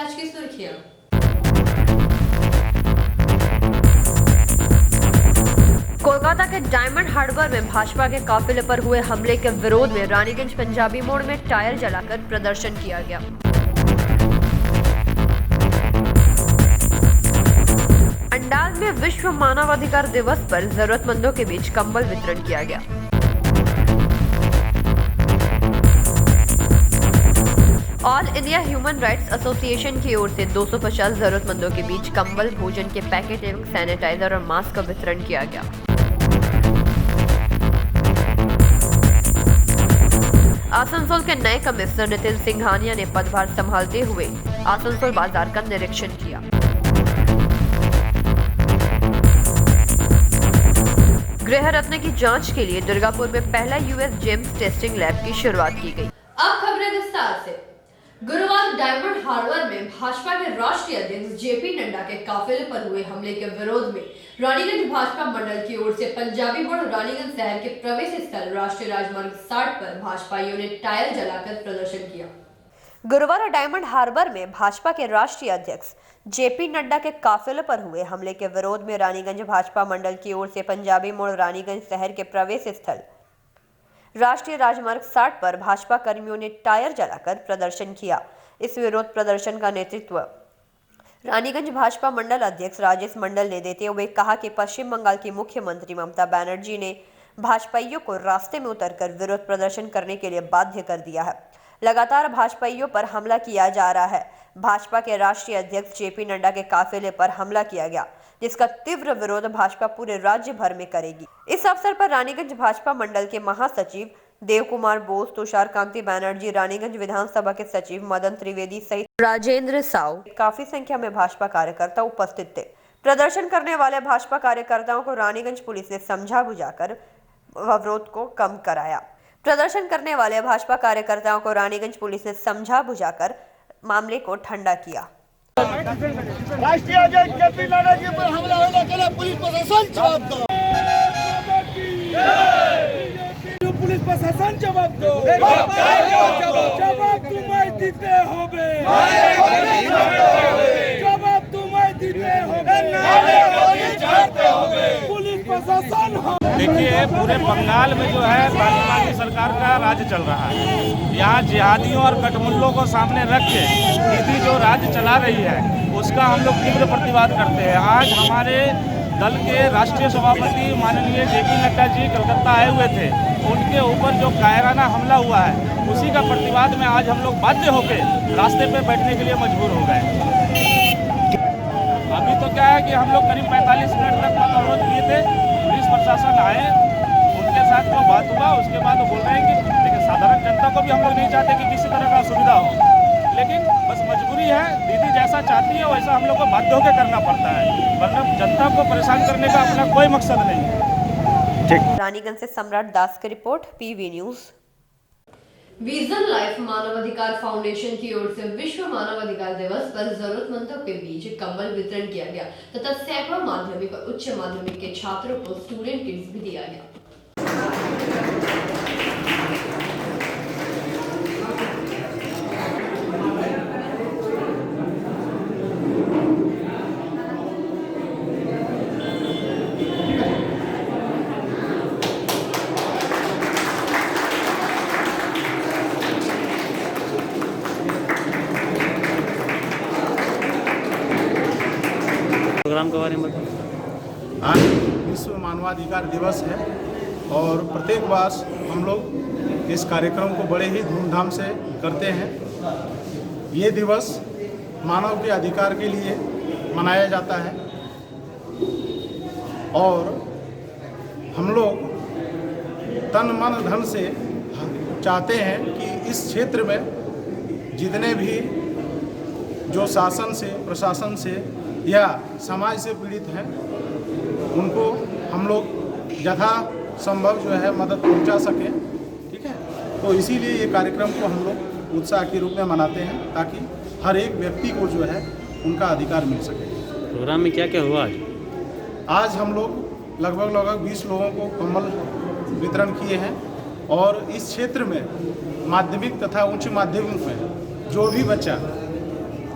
आज की सुर्खियां। कोलकाता के डायमंड हार्बर में भाजपा के काफिले पर हुए हमले के विरोध में रानीगंज पंजाबी मोड़ में टायर जलाकर प्रदर्शन किया गया। अंडाज में विश्व मानवाधिकार दिवस पर जरूरतमंदों के बीच कंबल वितरण किया गया। All India human rights association की ओर से 250 जरूरतमंदों के बीच कंबल, भोजन के पैकेट एवं सैनिटाइजर और मास्क का वितरण किया गया। आसनसोल के नए कमिश्नर नितिन सिंघानिया ने पदभार संभालते हुए आसनसोल बाजार का निरीक्षण किया। गृह रत्न की जांच के लिए दुर्गापुर में पहला यूएस जेम्स टेस्टिंग लैब की शुरुआत की गई। अब खबरें विस्तार से। गुरुवार डायमंड हार्बर में भाजपा के राष्ट्रीय अध्यक्ष जेपी नड्डा के काफिले पर हुए हमले के विरोध में रानीगंज भाजपा मंडल की ओर से पंजाबी मोड़ रानीगंज शहर के प्रवेश स्थल राष्ट्रीय राजमार्ग 60 पर भाजपाइयों ने टायर जलाकर प्रदर्शन किया। गुरुवार डायमंड हार्बर में भाजपा के राष्ट्रीय अध्यक्ष जेपी नड्डा के काफिले पर हुए हमले के विरोध में रानीगंज भाजपा मंडल की ओर से पंजाबी मोड़ रानीगंज शहर के प्रवेश स्थल राष्ट्रीय राजमार्ग 60 पर भाजपा कर्मियों ने टायर जलाकर प्रदर्शन किया। इस विरोध प्रदर्शन का नेतृत्व रानीगंज भाजपा मंडल अध्यक्ष राजेश मंडल ने देते हुए कहा कि पश्चिम बंगाल की मुख्यमंत्री ममता बनर्जी ने भाजपाइयों को रास्ते में उतरकर विरोध प्रदर्शन करने के लिए बाध्य कर दिया है। लगातार भाजपाइयों पर हमला किया जा रहा है। भाजपा के राष्ट्रीय अध्यक्ष जेपी नड्डा के काफिले पर हमला किया गया, जिसका तीव्र विरोध भाजपा पूरे राज्य भर में करेगी। इस अवसर पर रानीगंज भाजपा मंडल के महासचिव देव कुमार बोस, तुषार कांति बनर्जी, रानीगंज विधानसभा के सचिव मदन त्रिवेदी सहित राजेंद्र साव, काफी संख्या में भाजपा कार्यकर्ता उपस्थित थे। प्रदर्शन करने वाले भाजपा कार्यकर्ताओं को रानीगंज पुलिस ने समझा बुझाकर अवरोध को कम कराया। प्रदर्शन करने वाले भाजपा कार्यकर्ताओं को रानीगंज पुलिस ने समझा बुझाकर मामले को ठंडा किया। राष्ट्रीय अध्यक्ष जेपी नड्डा जी पर हमला होने के लिए पुलिस प्रशासन जवाब दो। पुलिस प्रशासन जवाब दो। जवाब तुम्हें देते होगे। जवाब तुम्हें देते होगे। पुलिस प्रशासन। देखिए, पूरे बंगाल में जो है भाजपा की सरकार का राज चल रहा है। यहाँ जिहादियों और कटमुल्लों को सामने रख के दीदी जो राज्य चला रही है उसका हम लोग तीव्र प्रतिवाद करते हैं। आज हमारे दल के राष्ट्रीय सभापति माननीय जेपी नड्डा जी कलकत्ता आए हुए थे, उनके ऊपर जो कायराना हमला हुआ है उसी का प्रतिवाद में आज हम लोग बाध्य होकर रास्ते पे बैठने के लिए मजबूर हो गए। अभी तो क्या है कि हम लोग करीब 45 मिनट तक अवरोध किए थे। पुलिस प्रशासन आए, उनके साथ जो बात हुआ उसके बाद वो बोल रहे हैं कि देखिए साधारण जनता को भी हम लोग नहीं चाहते कि किसी तरह का असुविधा हो, लेकिन बस मजबूरी है। दीदी जैसा चाहती है वैसा हम लोग को बाध्य होकर करना पड़ता है, वरना जनता को परेशान करने का अपना कोई मकसद नहीं है। रानीगंज से सम्राट दास की report, PV news. Vision life मानवाधिकार फाउंडेशन की ओर से विश्व मानवाधिकार दिवस पर जरूरतमंदों के बीच कंबल वितरण किया गया तथा सैकड़ों माध्यमिक और उच्च माध्यमिक के छात्रों को स्टूडेंट किट्स भी दिया गया। प्रोग्राम के बारे में बताओ। आज विश्व मानवाधिकार दिवस है और प्रत्येक वर्ष हम लोग इस कार्यक्रम को बड़े ही धूमधाम से करते हैं। ये दिवस मानव के अधिकार के लिए मनाया जाता है और हम लोग तन मन धन से चाहते हैं कि इस क्षेत्र में जितने भी जो शासन से, प्रशासन से या समाज से पीड़ित हैं उनको हम लोग यथा संभव जो है मदद पहुंचा सकें। ठीक है, तो इसीलिए ये कार्यक्रम को हम लोग उत्साह के रूप में मनाते हैं ताकि हर एक व्यक्ति को जो है उनका अधिकार मिल सके। प्रोग्राम में क्या क्या हुआ आज हम लोग लगभग 20 लोगों को कंबल वितरण किए हैं और इस क्षेत्र में माध्यमिक तथा उच्च माध्यमिक में जो भी बच्चा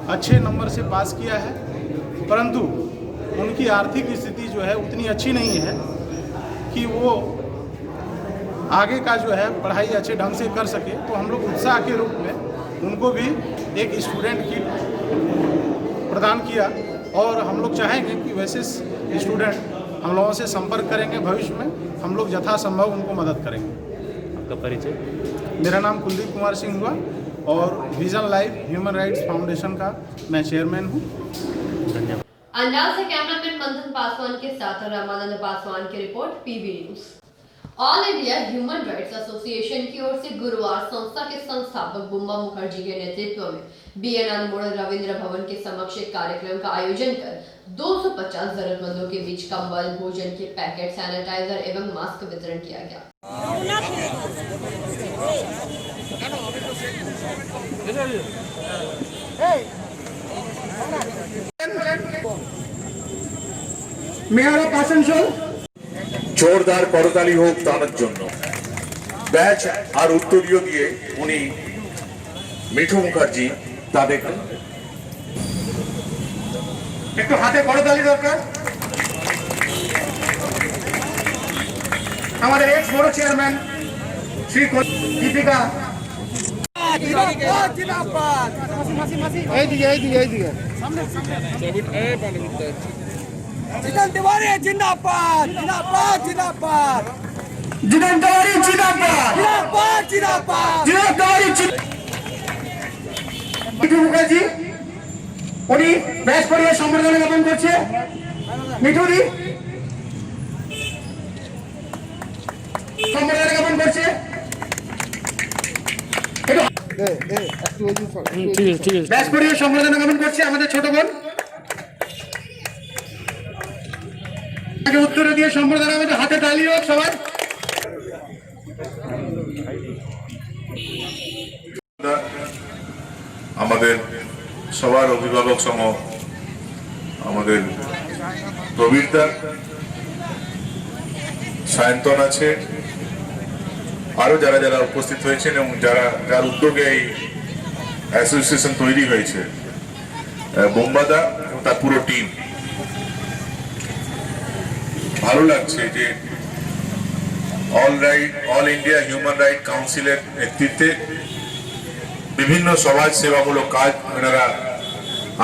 अच्छे नंबर से पास किया है, परंतु उनकी आर्थिक स्थिति जो है उतनी अच्छी नहीं है कि वो आगे का जो है पढ़ाई अच्छे ढंग से कर सके। तो हम लोग उत्साह के रूप में उनको भी एक स्टूडेंट किट प्रदान किया और हम लोग चाहेंगे कि वैसे स्टूडेंट हम लोगों से संपर्क करेंगे। भविष्य में हम लोग यथासंभव उनको मदद करेंगे। आपका परिचय? मेरा नाम कुलदीप कुमार सिंह हुआ और vision life human rights foundation का मैं चेयरमैन हूँ। धन्यवाद। अंदाज से कैमरामैन मंथन पासवान के साथ रामानंद पासवान की रिपोर्ट, PB news. All India human rights association की ओर से गुरुवार संस्था के संस्थापक बुम्बा मुखर्जी के नेतृत्व में बीएनआर मोड़ रविंद्र भवन के समक्ष एक कार्यक्रम का आयोजन कर 250 जरूरतमंदों के बीच कंबल, भोजन के पैकेट, सैनिटाइजर एवं मास्क वितरण किया गया। মেয়র অফ আসানসোল জোরদার করতালি হোক তার জন্য। ব্যাচ আর উত্তরীয় দিয়ে উনি মিঠু মুখার্জি তাদের একটু হাতে করতালি দরকার। আমাদের এক্স বড় চেয়ারম্যান শ্রী দীপিকা जिदन तिवारी जिंदाबाद जिंदाबाद जिंदाबाद जिदन तिवारी जिंदाबाद जिंदाबाद जिंदाबाद जिदन तिवारी মিঠু মুখার্জি উনি ব্যাচ পরিবার সম্বর্ধনা জ্ঞাপন করছে। মিঠুদি সম্বর্ধনা জ্ঞাপন করছে। ব্যাচ পরিবার সম্বর্ধনা জ্ঞাপন করছে আমাদের ছোট বোন। উত্তরে দিয়ে সম্বর্ধনা আমাদের হাতে তালি হোক সবার। আমাদের সবার অভিভাবক সম আমাদের প্রবীরদা, সায়ন্তন আছে, আরো যারা যারা উপস্থিত হয়েছেন এবং যার উদ্যোগে এই অ্যাসোসিয়েশন তৈরি হয়েছে, বোম্বাদা এবং তার পুরো টিম। ভালো লাগছে যে অল ইন্ডিয়া হিউম্যান রাইট কাউন্সিলের নেতৃত্বে বিভিন্ন সমাজ সেবামূলক কাজ এনারা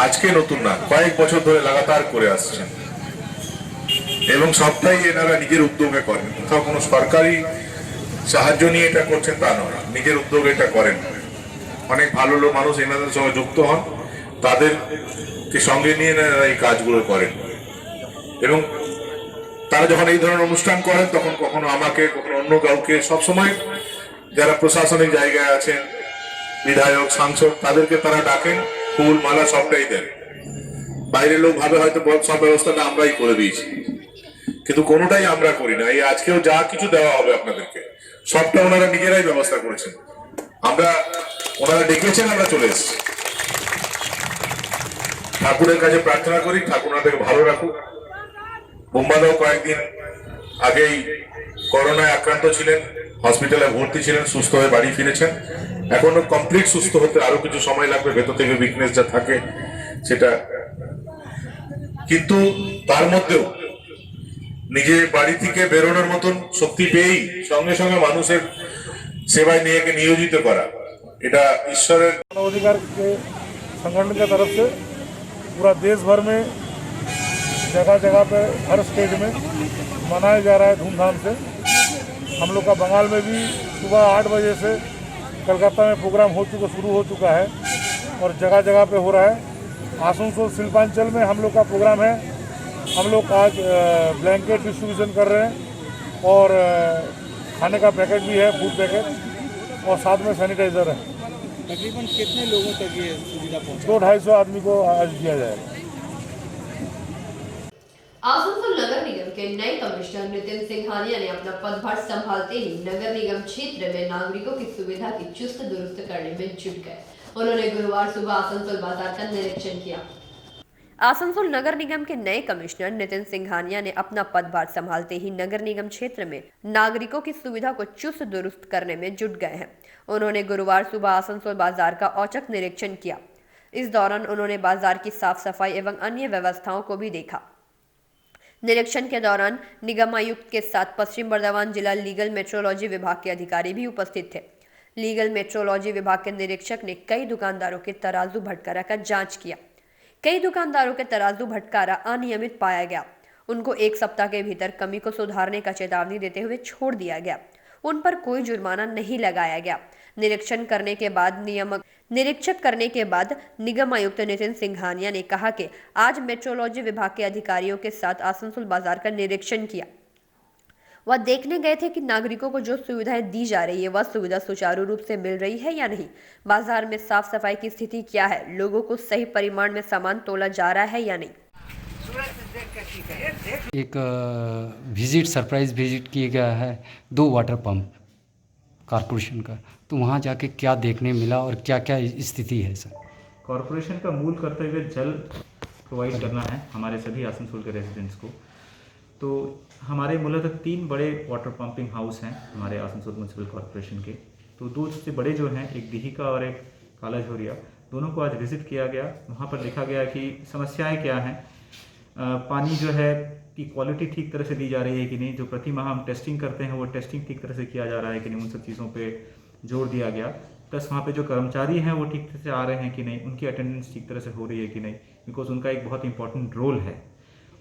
আজকে নতুন না, কয়েক বছর ধরে লাগাতার করে আসছেন এবং সবটাই এনারা নিজের উদ্যোগে করেন। কোথাও কোনো সরকারি সাহায্য নিয়ে এটা করছেন তা নয়, নিজের উদ্যোগে এটা করেন। অনেক ভালো লোক মানুষ এনাদের সঙ্গে যুক্ত হন, তাদেরকে সঙ্গে নিয়ে এনারা এই কাজগুলো করেন এবং তারা যখন এই ধরনের অনুষ্ঠান করেন তখন কখনো আমাকে, কখনো অন্য কাউকে, সবসময় যারা প্রশাসনিক জায়গায় আছেন, বিধায়ক, সাংসদ, তাদেরকে তারা ডাকেন, ফুল মালা সবটাই দেন। বাইরের লোক ভাবে হয়তো সব ব্যবস্থাটা আমরাই করে দিয়েছি, কিন্তু কোনোটাই আমরা করি না। এই আজকেও যা কিছু দেওয়া হবে আপনাদেরকে সবটা ওনারা নিজেরাই ব্যবস্থা করেছেন। ওনারা ডেকেছেন, আমরা চলে এসেছি। ঠাকুরের কাছে প্রার্থনা করি ঠাকুর ওনাদেরকে ভালো রাখুক। বোম্বাদাও কয়েকদিন আগেই করোনায় আক্রান্ত ছিলেন, হসপিটালে ভর্তি ছিলেন, সুস্থ হয়ে বাড়ি ফিরেছেন। এখনো কমপ্লিট সুস্থ হতে আরো কিছু সময় লাগবে, ভেতর থেকে উইকনেস যা থাকে সেটা, কিন্তু তার মধ্যেও নিজে বাড়ি থেকে বেরোনোর মতন শক্তি পেয়েই সঙ্গে সঙ্গে মানুষের সেবায় নিজেকে নিয়োজিত করা, এটা ঈশ্বরের। मानव अधिकार के संगठन की तरफ से पूरा देश भर में जगह जगह पे हर स्टेट में मनाया जा रहा है धूमधाम से। हम लोग का बंगाल में भी सुबह 8 बजे से कलकत्ता में प्रोग्राम शुरू हो चुका है और जगह जगह पे हो रहा है। आसनसोल शिल्पांचल में हम लोग का प्रोग्राम है। हम लोग आज ब्लैंकेट डिस्ट्रीब्यूशन कर रहे हैं और खाने का पैकेट भी है, फूड पैकेट, और साथ में सैनिटाइजर है। तकरीबन कितने लोगों तक ये सुविधा पहुंचा? 200-250 आदमी को आज दिया जाएगा। आसनसोल नगर निगम के नए कमिश्नर नितिन सिंघानिया ने अपना पदभार संभालते ही नगर निगम क्षेत्र में नागरिकों की सुविधा की चुस्त दुरुस्त करने में जुट गए। उन्होंने गुरुवार सुबह आसनसोल बाजार का निरीक्षण किया। आसनसोल नगर निगम के नए कमिश्नर नितिन सिंघानिया ने अपना पदभार संभालते ही नगर निगम क्षेत्र में नागरिकों की सुविधा को चुस्त दुरुस्त करने में जुट गए हैं। उन्होंने गुरुवार सुबह आसनसोल बाजार का औचक निरीक्षण किया। इस दौरान उन्होंने बाजार की साफ सफाई एवं अन्य व्यवस्थाओं को भी देखा। निरीक्षण के दौरान निगम आयुक्त के साथ पश्चिम बर्धमान जिला लीगल मेट्रोलॉजी विभाग के अधिकारी भी उपस्थित थे। लीगल मेट्रोलॉजी विभाग के निरीक्षक ने कई दुकानदारों के तराजू भटकारा का जांच किया। कई दुकानदारों के तराजू भटकारा अनियमित पाया गया। उनको 1 सप्ताह के भीतर कमी को सुधारने का चेतावनी देते हुए छोड़ दिया गया। उन पर कोई जुर्माना नहीं लगाया गया। निरीक्षण करने के बाद निगम आयुक्त नितिन सिंघानिया ने कहा कि आज मेट्रोलॉजी विभाग के अधिकारियों के साथ आसनसोल बाजार का निरीक्षण किया। वह देखने गए थे कि नागरिकों को जो सुविधाएं दी जा रही है वह सुविधा सुचारू रूप से मिल रही है या नहीं, बाजार में साफ सफाई की स्थिति क्या है, लोगों को सही परिमाण में सामान तोला जा रहा है या नहीं। एक सरप्राइज विजिट किया गया है 2 वाटर पंप कॉरपोरेशन का, तो वहाँ जाके क्या देखने मिला और क्या क्या स्थिति है सर? कॉरपोरेशन का मूल कर्तव्य जल प्रोवाइड करना है हमारे सभी आसनसोल के रेजिडेंट्स को। तो हमारे मूलतः 3 बड़े वाटर पंपिंग हाउस हैं हमारे आसनसोल म्यूनसिपल कॉरपोरेशन के। तो 2 सबसे बड़े जो हैं, एक दिही का और एक काला झोरिया, दोनों को आज विजिट किया गया। वहाँ पर देखा गया कि समस्याएं क्या हैं, पानी जो है की क्वालिटी ठीक तरह से दी जा रही है कि नहीं, जो प्रति माह हम टेस्टिंग करते हैं वो टेस्टिंग ठीक तरह से किया जा रहा है कि नहीं, उन सब चीज़ों पे जोर दिया गया। प्लस वहाँ पे जो कर्मचारी हैं वो ठीक तरह से आ रहे हैं कि नहीं, उनकी अटेंडेंस ठीक तरह से हो रही है कि नहीं, बिकॉज उनका एक बहुत इंपॉर्टेंट रोल है।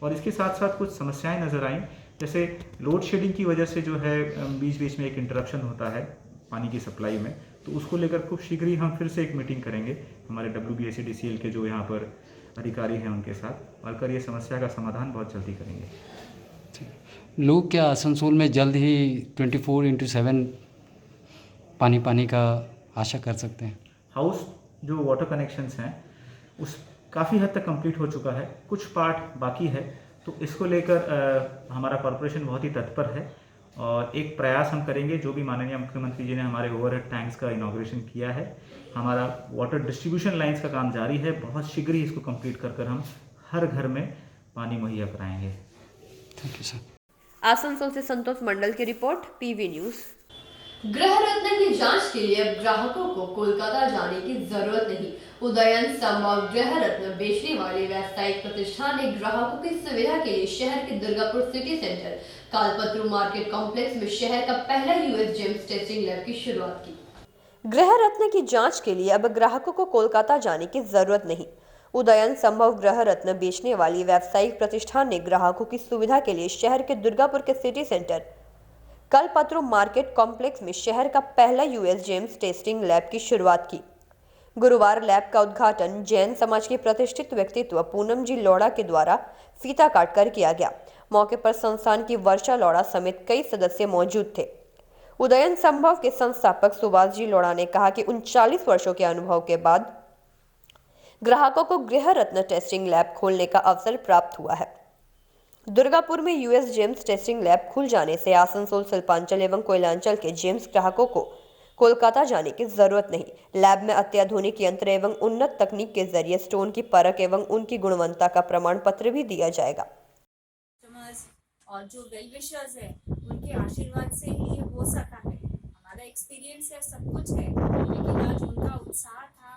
और इसके साथ साथ कुछ समस्याएं नज़र आईं, जैसे लोड शेडिंग की वजह से जो है बीच बीच में एक इंटरप्शन होता है पानी की सप्लाई में, तो उसको लेकर खूब शीघ्र ही हम फिर से एक मीटिंग करेंगे हमारे WBSCDCL के जो यहाँ पर अधिकारी हैं उनके साथ, और कर ये समस्या का समाधान बहुत जल्दी करेंगे। लोग क्या आसनसोल में जल्द ही 24/7 पानी का आशा कर सकते हैं? हाउस जो वाटर कनेक्शंस हैं उस काफ़ी हद तक कंप्लीट हो चुका है, कुछ पार्ट बाकी है। तो इसको लेकर हमारा कॉरपोरेशन बहुत ही तत्पर है और एक प्रयास हम करेंगे, जो भी माननीय मुख्यमंत्री जी ने हमारे ओवरहेड टैंक्स का इनॉग्रेशन किया है, हमारा वाटर डिस्ट्रीब्यूशन लाइंस का काम जारी है, बहुत शीघ्र ही इसको कंप्लीट कर हम हर घर में पानी मुहैया कराएंगे। Thank you sir. आसनसोल से संतोष मंडल की रिपोर्ट, PV न्यूज। गृह रत्न की जांच के लिए अब ग्राहकों को कोलकाता जाने की जरूरत नहीं। उदयन संभव गृह रत्न बेचने वाले व्यावसायिक प्रतिष्ठान ने ग्राहकों की सुविधा के लिए शहर के दुर्गापुर सिटी सेंटर कालपत्रु मार्केट कॉम्प्लेक्स में शहर का पहला US जेम्स टेस्टिंग लैब की शुरुआत की। गृह रत्न की जांच के लिए अब ग्राहकों को कोलकाता जाने की जरूरत नहीं। उदयन संभव गृह रत्न बेचने वाली व्यावसायिक प्रतिष्ठान ने ग्राहकों की सुविधा के लिए शहर के दुर्गापुर के सिटी सेंटर कलपत्रु मार्केट कॉम्प्लेक्स में शहर का पहला US जेम्स टेस्टिंग लैब की शुरुआत की। गुरुवार लैब का उद्घाटन जैन समाज के प्रतिष्ठित व्यक्तित्व पूनम जी लौड़ा के द्वारा फीता काटकर किया गया। मौके पर संस्थान की वर्षा लौड़ा समेत कई सदस्य मौजूद थे। उदयन संभव के संस्थापक सुभाष जी लौड़ा ने कहा कि 39 वर्षों के अनुभव के बाद ग्राहकों को गृह रत्न टेस्टिंग लैब खोलने का अवसर प्राप्त हुआ है। दुर्गापुर में US जेम्स टेस्टिंग लैब खुल जाने से आसनसोल, शिल्पांचल एवं कोयलांचल के जेम्स ग्राहकों को कोलकाता जाने की जरूरत नहीं। लैब में अत्याधुनिक यंत्र एवं उन्नत तकनीक के जरिए स्टोन की परख एवं उनकी गुणवत्ता का प्रमाण पत्र भी दिया जाएगा। और जो वेल विशर्स है उनके आशीर्वाद से ही ये हो सका है। हमारा एक्सपीरियंस है, सब कुछ है, लेकिन आज उनका उत्साह था,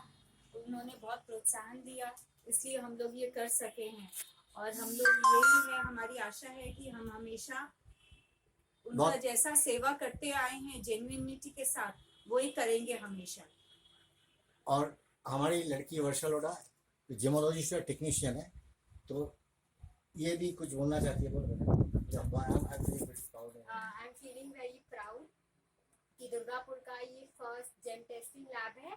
उन्होंने बहुत प्रोत्साहन दिया, इसलिए हम लोग ये कर सके हैं। और हम लोग यही है, हमारी आशा है कि हम हमेशा उनका जैसा सेवा करते आए हैं जेन्युइनिटी के साथ, वो ही करेंगे हमेशा। और हमारी लड़की वर्षा लोड़ा जेमोलॉजिस्ट टेक्नीशियन है, तो ये भी कुछ बोलना चाहती है। I am feeling very proud कि दुर्गापुर का ये फर्स्ट जेम टेस्टिंग लैब है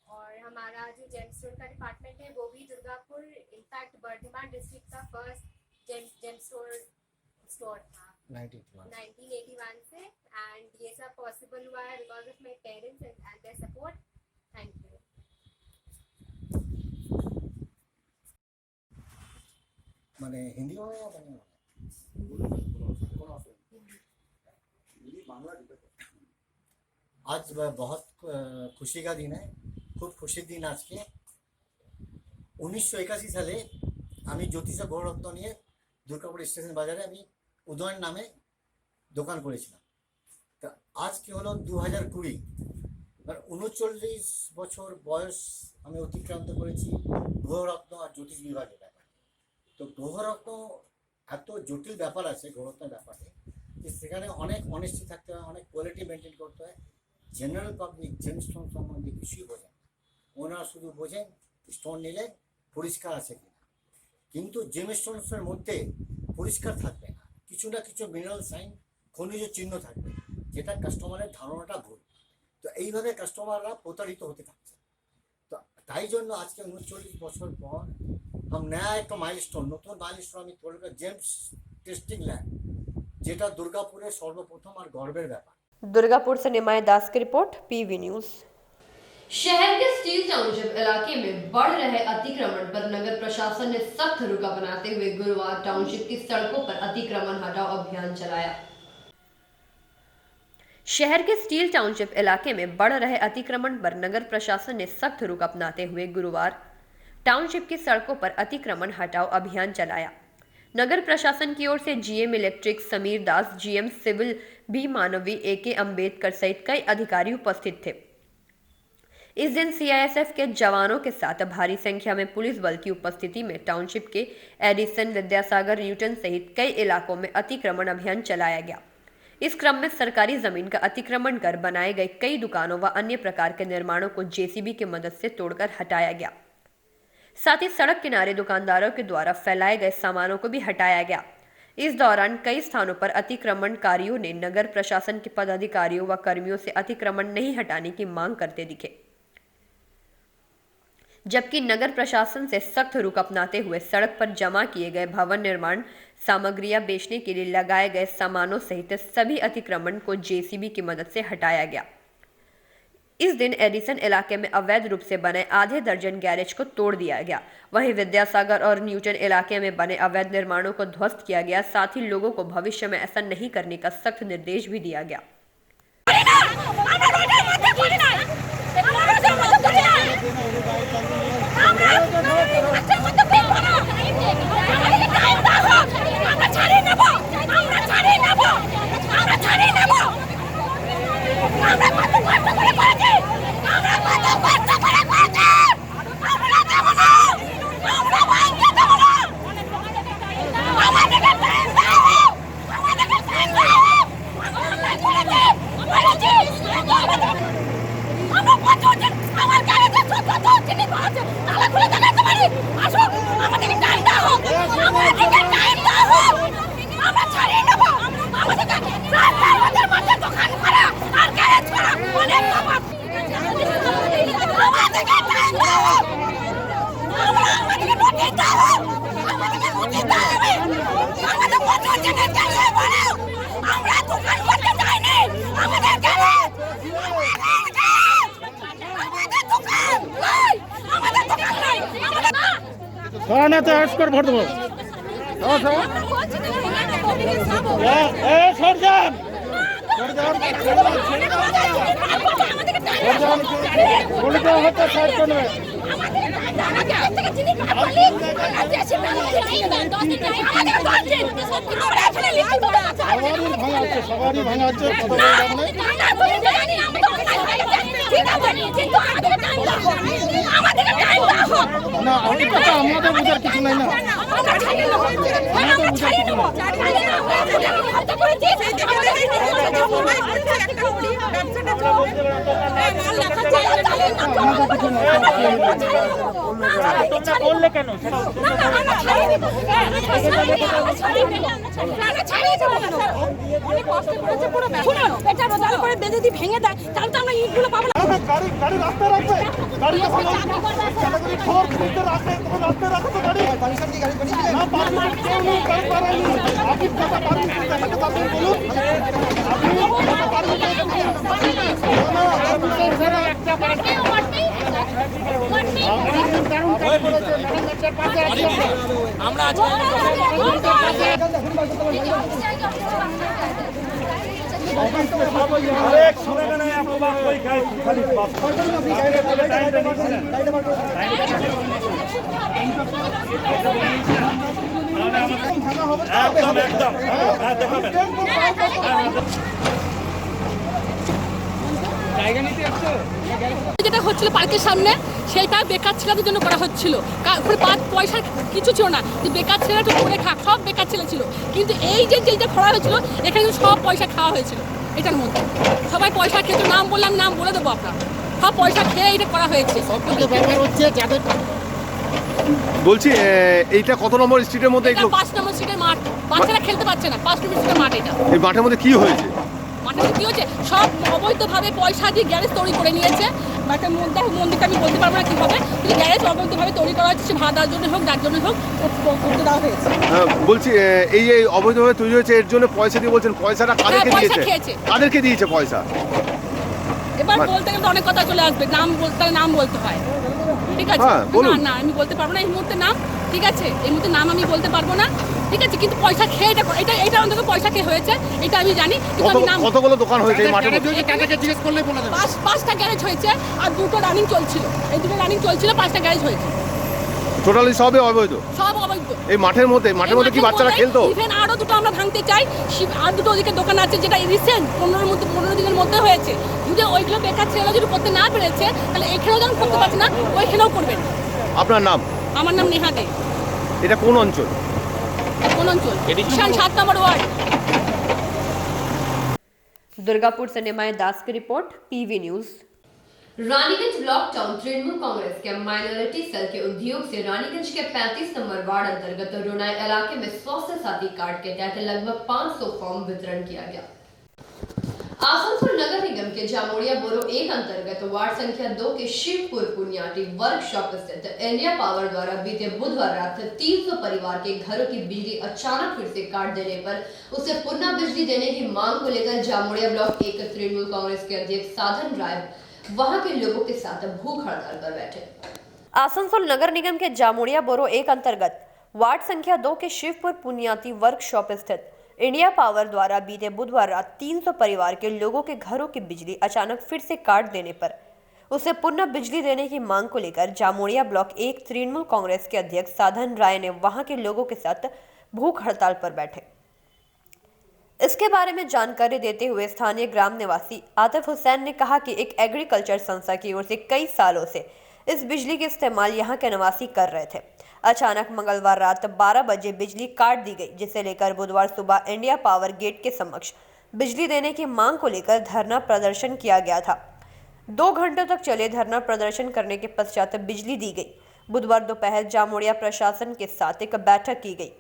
और हमारा जो जेम स्टोर का डिपार्टमेंट है वो भी दुर्गापुर, इनफैक्ट बर्धमान डिस्ट्रिक्ट का फर्स्ट जेम स्टोर था 1981 से। एंड ये सब पॉसिबल हुआ है because of my parents and their support. Thank you. मैंने हिंदी में या आज बहुत खुशी का दिन है, खूब खुशिर दिन আজকে। 1981 সালে আমি জ্যোতিষা গৌররত্ন নিয়ে দুর্গাপুর স্টেশন বাজারে আমি উদয়ন নামে দোকান করেছিলাম। তা আজকে হলো 2020, 39 বছর বয়স আমি অতিক্রান্ত করেছি গ্রহরত্ন আর জ্যোতিষ বিভাগের ব্যাপারে। তো গ্রহরত্ন এত জটিল ব্যাপার আছে গ্রহরত্নের ব্যাপারে, যে সেখানে অনেক অনেস্টি থাকতে হয়, অনেক কোয়ালিটি মেনটেন করতে হয়। জেনারেল পাবলিক জেমস্টোন সম্বন্ধে কিছুই বোঝেন, ওনারা শুধু বোঝেন স্টোন নিলে পরিষ্কার আছে কিনা, কিন্তু জেমস্টোনসের মধ্যে পরিষ্কার থাকবে না, কিছু না কিছু মিনারেল সাইন, খনিজ চিহ্ন থাকবে, যেটা কাস্টমারের ধারণাটা ভুল। তো এইভাবে কাস্টমাররা প্রতারিত হতে থাকছে। তো তাই জন্য আজকে 39 বছর পর हम नया एक माइलस्टोन, নতুন মাইলস্টোন আমি তৈরি করি, জেমস টেস্টিং ল্যাব, যেটা দুর্গাপুরের সর্বপ্রথম আর গর্বের ব্যাপার। दुर्गापुर से निमाय दास की रिपोर्ट, पीवी न्यूज। शहर के स्टील टाउनशिप इलाके में बढ़ रहे अतिक्रमण पर नगर प्रशासन ने सख्त रुख अपनाते हुए गुरुवार टाउनशिप की सड़कों पर अतिक्रमण हटाओ अभियान चलाया। शहर के स्टील टाउनशिप इलाके में बढ़ रहे अतिक्रमण पर नगर प्रशासन ने सख्त रुख अपनाते हुए गुरुवार टाउनशिप की सड़कों पर अतिक्रमण हटाओ अभियान चलाया। नगर प्रशासन की ओर से जीएम इलेक्ट्रिक समीर दास, जीएम सिविल बी मानवी, AK अम्बेडकर सहित कई अधिकारी उपस्थित थे। इस दिन CISF के जवानों के साथ भारी संख्या में पुलिस बल की उपस्थिति में टाउनशिप के एडिसन, विद्यासागर, न्यूटन सहित कई इलाकों में अतिक्रमण अभियान चलाया गया। इस क्रम में सरकारी जमीन का अतिक्रमण कर बनाए गए कई दुकानों व अन्य प्रकार के निर्माणों को JCB की मदद से तोड़कर हटाया गया। साथ ही सड़क किनारे दुकानदारों के द्वारा फैलाए गए सामानों को भी हटाया गया। इस दौरान कई स्थानों पर अतिक्रमणकारियों ने नगर प्रशासन के पदाधिकारियों व कर्मियों से अतिक्रमण नहीं हटाने की मांग करते दिखे, जबकि नगर प्रशासन से सख्त रुख अपनाते हुए सड़क पर जमा किए गए भवन निर्माण सामग्रियां बेचने के लिए लगाए गए सामानों सहित सभी अतिक्रमण को JCB की मदद से हटाया गया। इस दिन एडिसन इलाके में अवैध रूप से बने आधे दर्जन गैरेज को तोड़ दिया गया। वहीं विद्यासागर और न्यूटन इलाके में बने अवैध निर्माणों को ध्वस्त किया गया। साथ ही लोगों को भविष्य में ऐसा नहीं करने का सख्त निर्देश भी दिया गया। থানাতে অ্যারেস্ট করে ভোট দেবো। সবারই ভাঙা হচ্ছে না, আমাদের বোঝার কিছু নাই না। বললে কেন ভেঙে দেয়, তাহলে তো আমরা ইটগুলো পাবো না। গাড়ি রাস্তায় রাখবে, গাড়ি রাখে রাস্তায় রাখো তো গাড়ি না পারলে কেউ নেই, গাড়ি পারায়নি। আপনি কথা পারেন দেখাতে পারবেন বলুন, আমরা अरे सुनेगा नहीं आपको बात, कोई खाली एकदम एकदम देखो যেটা হচ্ছিল পার্কের সামনে সেটা বেকার ছেলেদের জন্য করা হচ্ছিল, পয়সা কিছু ছিল না, যে বেকার ছেলেরা একটু করে খা, সব বেকার ছেলে ছিল। কিন্তু এই যে যেটা করা হয়েছিল এখানে সব পয়সা খাওয়া হয়েছিল, এটার মধ্যে সবাই পয়সা খেতে, নাম বললাম, নাম বলে দেবো আপনার, সব পয়সা খেয়ে এটা করা হয়েছে। বলছি এইটা কত নম্বর স্ট্রিটের মধ্যে? 5 নম্বর স্ট্রিটের মাঠ, বাচ্চারা খেলতে পারছে না, 5 নম্বর স্ট্রিটের মাঠ। এটা এই মাঠের মধ্যে কি হয়েছে? মাঠের কি হচ্ছে, সব অবৈধভাবে পয়সা দিয়ে গ্যারেজ তৈরি করে নিয়েছে। মাঠের মন্দিরটা আমি বলতে পারবো না কী হবে, কিন্তু গ্যারেজ অবৈধভাবে তৈরি করা হচ্ছে, সে ভাড়া দেওয়ার জন্য হোক, যার জন্য হোক করতে দেওয়া হয়েছে। বলছি এই যে অবৈধভাবে তৈরি হয়েছে এর জন্য পয়সা দিয়ে বলছেন, পয়সাটা কাদেরকে দিয়েছে? কাদেরকে দিয়েছে পয়সা? এবার বলতে গেলে অনেক কথা চলে আসবে, নাম বলতে হয়, ঠিক আছে? না আমি বলতে পারবো না এই মুহূর্তে নাম, ঠিক আছে? এই মুহূর্তে নাম আমি বলতে পারবো না, ঠিক আছে? কিন্তু পয়সা খেয়ে এটা অন্তত পয়সা খেয়ে হয়েছে, এটা আমি জানি। কতগুলো দোকান হয়েছে এই মাঠে? 5টা গ্যারেজ হয়েছে আর 2টো রানিং চলছিল, এই 2টো রানিং চলছিল, 5টা গ্যারেজ হয়েছে। টোটালি সবই অবৈধ? সব অবৈধ। এই মাঠের মধ্যে কি বাচ্চারা খেলতো? ইভেন আরো 2টো আমরা ভাঙতে চাই, আর 2টো ওদিকে দোকান আছে যেটা রিসেন্ট 15 দিনের মধ্যে হয়েছে। যদি ওইগুলো বেকার ছেলেরা যদি করতে না পেরেছে তাহলে এখানেও যখন করতে পারছে না ওইখানেও করবেন। আপনার নাম? আমার নাম নেহা দে। এটা কোন অঞ্চল? 7 নম্বর ওয়ার্ড। दुर्गापुर से निमाय दास की report, PV news. Raniganj block town Trinamool Congress के माइनॉरिटी सेल के उद्योग से रानीगंज के 35 नंबर वार्ड अंतर्गत रुनाई इलाके में स्वास्थ्य साथी कार्ड के तहत लगभग 500 फॉर्म वितरण किया गया। आसनसोल नगर निगम के जामोड़िया बोरो 1 अंतर्गत वार्ड संख्या 2 के शिवपुर पुनियाटी वर्कशॉप स्थित इंडिया पावर द्वारा बीते बुधवार रात 300 परिवार के घरों की बिजली अचानक फिर से काट देने पर उसे पुनः बिजली देने की मांग को लेकर जामोड़िया ब्लॉक 1 तृणमूल कांग्रेस के अध्यक्ष साधन राय वहां के लोगों के साथ भूख हड़ताल पर बैठे। आसनसोल नगर निगम के जामोड़िया बोरो 1 अंतर्गत वार्ड संख्या 2 के शिवपुर पुनियाती वर्कशॉप स्थित इंडिया पावर द्वारा बीते बुधवार रात 300 परिवार के लोगों के घरों की बिजली अचानक फिर से काट देने पर उसे पुनः बिजली देने की मांग को लेकर जामोड़िया ब्लॉक 1 तृणमूल कांग्रेस के अध्यक्ष साधन राय ने वहां के लोगों के साथ भूख हड़ताल पर बैठे। इसके बारे में जानकारी देते हुए स्थानीय ग्राम निवासी आतिफ हुसैन ने कहा कि एक एग्रीकल्चर संस्था की ओर से कई सालों से इस बिजली के इस्तेमाल यहाँ के निवासी कर रहे थे। अचानक मंगलवार रात 12 बजे बिजली काट दी गई, जिसे लेकर बुधवार सुबह इंडिया पावर गेट के समक्ष बिजली देने की मांग को लेकर धरना प्रदर्शन किया गया था। 2 घंटों तक चले धरना प्रदर्शन करने के पश्चात बिजली दी गई। बुधवार दोपहर जामोड़िया प्रशासन के साथ एक बैठक की गई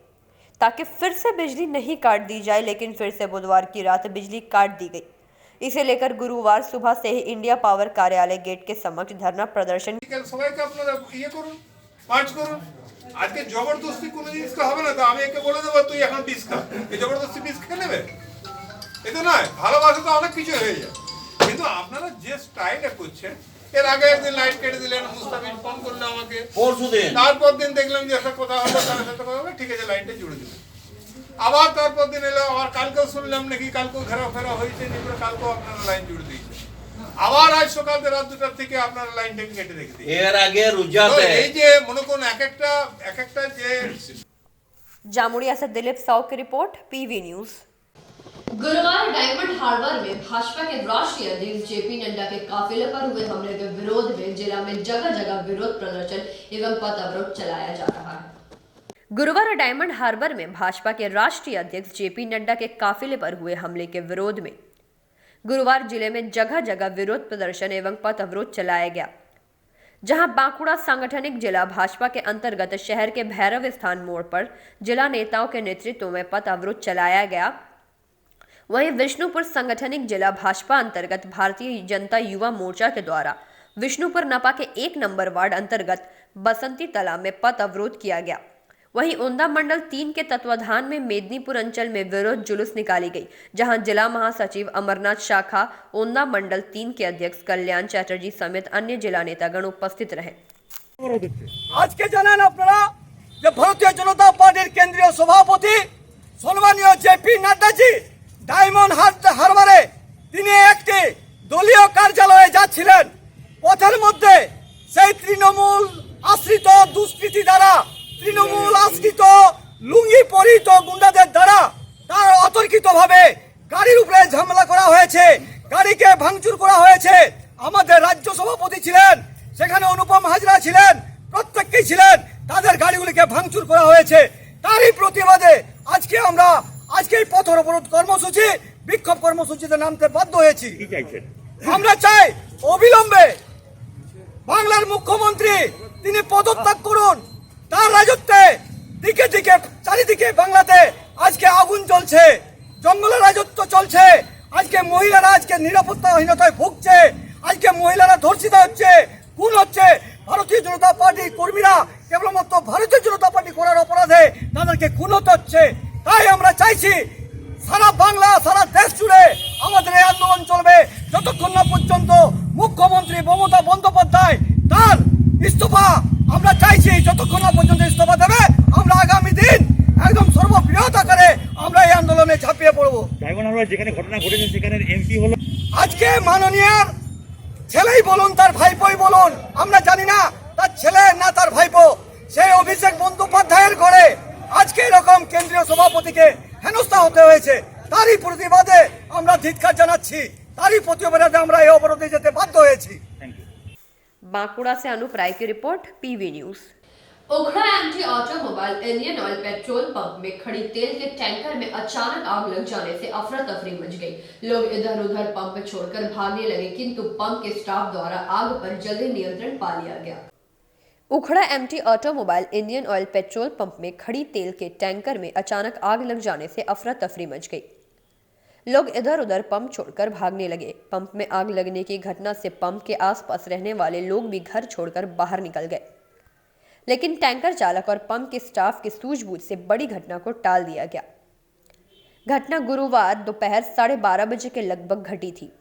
ताकि फिर से बिजली नहीं काट दी जाए, लेकिन फिर से बुधवार की रात बिजली काट दी गई। इसे लेकर गुरुवार सुबह से ही इंडिया पावर कार्यालय गेट के समक्ष धरना प्रदर्शन। আজকে জবরদস্তি কোনো জিনিস তো হবে না, তো আমি একে বলে দেবো তুই এখন বিষ খা, এই জবরদস্তি বিষ খেয়ে নেবে? এটা নয়, ভালোবাসা তো অনেক কিছু হয়ে যায়, কিন্তু আপনারা যে স্টাইলটা করছেন, এর আগে একদিন লাইট কেটে দিলেন, মুস্তাফিজ ফোন করলো আমাকে পরশুদিন, তারপর দিন দেখলাম যে একটা কথা হলো, তার সাথে কথা হবে, ঠিক আছে লাইনটা জুড়ে দিলেন। আবার তারপর দিন এলো, আবার কালকেও শুনলাম নাকি কালকেও ঘেরাফেরা হয়েছে, নিয়ে কালকেও আপনারা লাইন জুড়ে দিয়েছে, আবার আজ সকাল রাত 2টার থেকে আপনারা লাইনটা কেটে রেখে দিয়েছেন। এর আগে রুজাতে এই যে মনে কোন এক একটা যে। जामुड़िया से दिलीप साव की रिपोर्ट, पीवी न्यूज। गुरुवार डायमंड हार्बर में भाजपा के राष्ट्रीय अध्यक्ष जेपी नड्डा के काफिले पर हुए हमले के विरोध में जिला में जगह जगह विरोध प्रदर्शन एवं पथ अवरोध चलाया जा रहा है। गुरुवार डायमंड हार्बर में भाजपा के राष्ट्रीय अध्यक्ष जेपी नड्डा के काफिले पर हुए हमले के विरोध में गुरुवार जिले में जगह जगह विरोध प्रदर्शन एवं पथ अवरोध चलाया गया। जहां बांकुड़ा सांगठनिक जिला भाजपा के अंतर्गत शहर के भैरव स्थान मोड़ पर जिला नेताओं के नेतृत्व में पथ अवरोध चलाया गया, वहीं विष्णुपुर सांगठनिक जिला भाजपा अंतर्गत भारतीय जनता युवा मोर्चा के द्वारा विष्णुपुर नपा के 1 नंबर वार्ड अंतर्गत बसंती तालाब में पथ अवरोध किया गया। वहीं ओंदा मंडल 3 के तत्वाधान में मेदिनीपुर अंचल में विरोध जुलूस निकाली गई, जहां जिला महासचिव अमरनाथ शाखा ओंदा मंडल 3 के अध्यक्ष कल्याण चैटर्जी समेत अन्य जिला नेतागण उपस्थित रहे। आज के জানেন আপনারা যে ভারতীয় জনতা পার্টির কেন্দ্রীয় সভাপতি সম্মানীয় জেপি নাড্ডাজি ডায়মন্ড হারবারে তিনি একটি দলীয় কার্যালয়ে যাচ্ছিলেন, পথের মধ্যে সেই তৃণমূল আশ্রিত দুষ্কৃতী দ্বারা, তৃণমূল আশ্রিত লুঙ্গি পরিহিত গুন্ডাদের দ্বারা তার অতর্কিতভাবে গাড়ির উপরে ঝামেলা করা হয়েছে। গাড়িকে ভাঙচুর করা হয়েছে। আমাদের রাজ্য সভাপতি ছিলেন, সেখানে অনুপম হাজরা ছিলেন, প্রত্যেকেই ছিলেন, তাদের গাড়িগুলিকে ভাঙচুর করা হয়েছে। তারই প্রতিবাদে আজকে এই পথ অবরোধ কর্মসূচি, বিক্ষোভ কর্মসূচিতে নামতে বাধ্য হয়েছি। আমরা চাই অবিলম্বে বাংলার মুখ্যমন্ত্রী তিনি পদত্যাগ করুন। তার রাজত্বে দিকে দিকে চারিদিকে বাংলাতে আজকে আগুন জ্বলছে, জঙ্গলের রাজত্ব চলছে। আজকে মহিলারা আজকে নিরাপত্তাহীনতায় ভুগছে, আজকে মহিলারা ধর্ষিত হচ্ছে, খুন হচ্ছে। ভারতীয় জনতা পার্টির কর্মীরা কেবলমাত্র ভারতীয় জনতা পার্টি করার অপরাধে তাদেরকে খুন হতে হচ্ছে। তাই আমরা চাইছি সারা বাংলা, সারা দেশ জুড়ে আমাদের এই আন্দোলন চলবে যতক্ষণ না পর্যন্ত মুখ্যমন্ত্রী মমতা বন্দ্যোপাধ্যায় তার ইস্তফা, আমরা চাইছি যতক্ষণ না পর্যন্ত ইস্তফা দেবে, আমরা আগামী দিন একদম সর্ববৃহৎ আকারে আমরা এই আন্দোলনে ঝাঁপিয়ে পড়বো। যেখানে ঘটনা ঘটেছে সেখানে এমপি হলো আজকে মাননীয় ছেলেই বলুন, তার ভাইপোই বলুন, আমরা জানি না তার ছেলে না তার ভাইপো, সেই অভিষেক বন্দ্যোপাধ্যায়ের ঘরে আজকে এরকম কেন্দ্রীয় সভাপতিকে হেনস্থা হতে হয়েছে। তারই প্রতিবাদে আমরা ধিক্কার জানাচ্ছি, তারই প্রতিবাদে আমরা এই অবরোধে যেতে বাধ্য হয়েছি। बांकुड़ा से अनूप राय की report, PV news. Ukhra MT automobile Indian oil petrol pump में खड़ी तेल के टैंकर में अचानक आग लग जाने से अफरा तफरी मच गई। लोग इधर उधर पंप छोड़कर भागने लगे, किंतु पंप के स्टाफ द्वारा आग पर जल्दी नियंत्रण पा लिया गया। Ukhra MT automobile Indian oil petrol pump में खड़ी तेल के टैंकर में अचानक आग लग जाने से अफरा तफरी मच गई। लोग इधर उधर पंप छोड़कर भागने लगे। पंप में आग लगने की घटना से पंप के आसपास रहने वाले लोग भी घर छोड़कर बाहर निकल गए, लेकिन टैंकर चालक और पंप के स्टाफ की सूझबूझ से बड़ी घटना को टाल दिया गया। घटना गुरुवार दोपहर 12:30 बजे के लगभग घटी थी।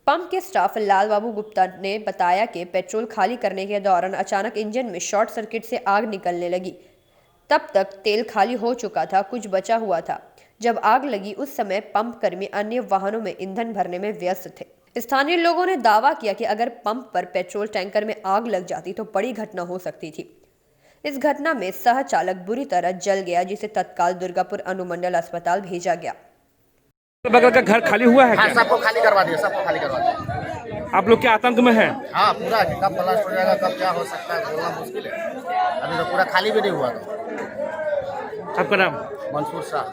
पंप के स्टाफ लाल बाबू गुप्ता ने बताया कि पेट्रोल खाली करने के दौरान अचानक इंजन में शॉर्ट सर्किट से आग निकलने लगी। तब तक तेल खाली हो चुका था, कुछ बचा हुआ था। जब आग लगी उस समय पंप कर्मी अन्य वाहनों में ईंधन भरने में व्यस्त थे। स्थानीय लोगों ने दावा किया कि अगर पंप पर पेट्रोल टैंकर में आग लग जाती तो बड़ी घटना हो सकती थी। इस घटना में सह चालक बुरी तरह जल गया, जिसे तत्काल दुर्गापुर अनुमंडल अस्पताल भेजा गया। बगल का घर खाली हुआ है क्या? सबको खाली करवा दिया, सबको खाली करवा दिया। आप लोग क्या आतंक में हैं? हाँ पूरा, कब ब्लास्ट हो जाएगा, कब क्या हो सकता है बोलना मुश्किल है। अभी तो पूरा खाली भी नहीं हुआ था। आपका नाम? मंसूर शाह।